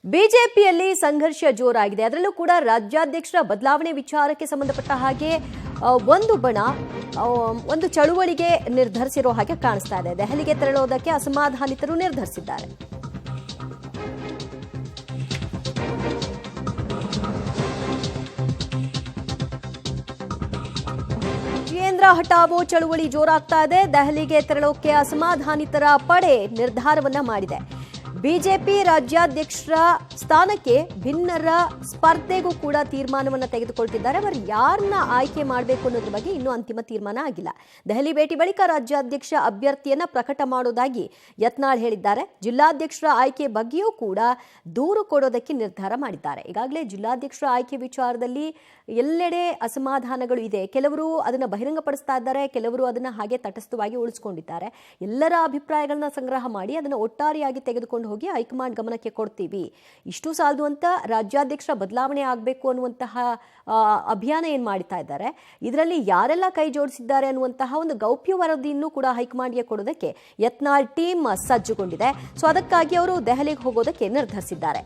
ಬಿಜೆಪಿಯಲ್ಲಿ ಸಂಘರ್ಷ ಜೋರಾಗಿದೆ. ಅದರಲ್ಲೂ ಕೂಡ ರಾಜ್ಯಾಧ್ಯಕ್ಷರ ಬದಲಾವಣೆ ವಿಚಾರಕ್ಕೆ ಸಂಬಂಧಪಟ್ಟ ಹಾಗೆ ಒಂದು ಬಣ ಒಂದು ಚಳುವಳಿಗೆ ನಿರ್ಧರಿಸಿರೋ ಹಾಗೆ ಕಾಣಿಸ್ತಾ ಇದೆ. ದೆಹಲಿಗೆ ತೆರಳೋದಕ್ಕೆ ಅಸಮಾಧಾನಿತರು ನಿರ್ಧರಿಸಿದ್ದಾರೆ. ಕೇಂದ್ರ ಹಟಾವೋ ಚಳುವಳಿ ಜೋರಾಗ್ತಾ ಇದೆ. ದೆಹಲಿಗೆ ತೆರಳೋಕೆ ಅಸಮಾಧಾನಿತರ ಪಡೆ ನಿರ್ಧಾರವನ್ನ ಮಾಡಿದೆ. ಬಿಜೆಪಿ ರಾಜ್ಯಾಧ್ಯಕ್ಷರ ಸ್ಥಾನಕ್ಕೆ ಭಿನ್ನರ ಸ್ಪರ್ಧೆಗೂ ಕೂಡ ತೀರ್ಮಾನವನ್ನು ತೆಗೆದುಕೊಳ್ತಿದ್ದಾರೆ. ಅವರು ಯಾರನ್ನ ಆಯ್ಕೆ ಮಾಡಬೇಕು ಅನ್ನೋದ್ರ ಬಗ್ಗೆ ಇನ್ನೂ ಅಂತಿಮ ತೀರ್ಮಾನ ಆಗಿಲ್ಲ. ದೆಹಲಿ ಭೇಟಿ ಬಳಿಕ ರಾಜ್ಯಾಧ್ಯಕ್ಷ ಅಭ್ಯರ್ಥಿಯನ್ನ ಪ್ರಕಟ ಮಾಡೋದಾಗಿ ಯತ್ನಾಳ್ ಹೇಳಿದ್ದಾರೆ. ಜಿಲ್ಲಾಧ್ಯಕ್ಷರ ಆಯ್ಕೆ ಬಗ್ಗೆಯೂ ಕೂಡ ದೂರು ಕೊಡೋದಕ್ಕೆ ನಿರ್ಧಾರ ಮಾಡಿದ್ದಾರೆ. ಈಗಾಗಲೇ ಜಿಲ್ಲಾಧ್ಯಕ್ಷರ ಆಯ್ಕೆ ವಿಚಾರದಲ್ಲಿ ಎಲ್ಲೆಡೆ ಅಸಮಾಧಾನಗಳು ಇದೆ. ಕೆಲವರು ಅದನ್ನು ಬಹಿರಂಗಪಡಿಸ್ತಾ ಇದ್ದಾರೆ, ಕೆಲವರು ಅದನ್ನ ಹಾಗೆ ತಟಸ್ಥವಾಗಿ ಉಳಿಸ್ಕೊಂಡಿದ್ದಾರೆ. ಎಲ್ಲರ ಅಭಿಪ್ರಾಯಗಳನ್ನ ಸಂಗ್ರಹ ಮಾಡಿ ಅದನ್ನು ಒಟ್ಟಾರೆಯಾಗಿ ತೆಗೆದುಕೊಂಡು ಹೋಗಿ ಹೈಕಮಾಂಡ್ ಗಮನಕ್ಕೆ ಕೊಡ್ತೀವಿ. ಇಷ್ಟು ಸಾಲದು ಅಂತ ರಾಜ್ಯಾಧ್ಯಕ್ಷರ ಬದಲಾವಣೆ ಆಗಬೇಕು ಅನ್ನುವಂತಹ ಅಭಿಯಾನ ಏನ್ ಮಾಡ್ತಾ ಇದ್ದಾರೆ, ಇದರಲ್ಲಿ ಯಾರೆಲ್ಲ ಕೈ ಜೋಡಿಸಿದ್ದಾರೆ ಅನ್ನುವಂತಹ ಒಂದು ಗೌಪ್ಯ ವರದಿಯನ್ನು ಕೂಡ ಹೈಕಮಾಂಡ್ಗೆ ಕೊಡೋದಕ್ಕೆ ಯತ್ನಾಳ್ ಟೀಮ್ ಸಜ್ಜುಗೊಂಡಿದೆ. ಸೊ ಅದಕ್ಕಾಗಿ ಅವರು ದೆಹಲಿಗೆ ಹೋಗೋದಕ್ಕೆ ನಿರ್ಧರಿಸಿದ್ದಾರೆ.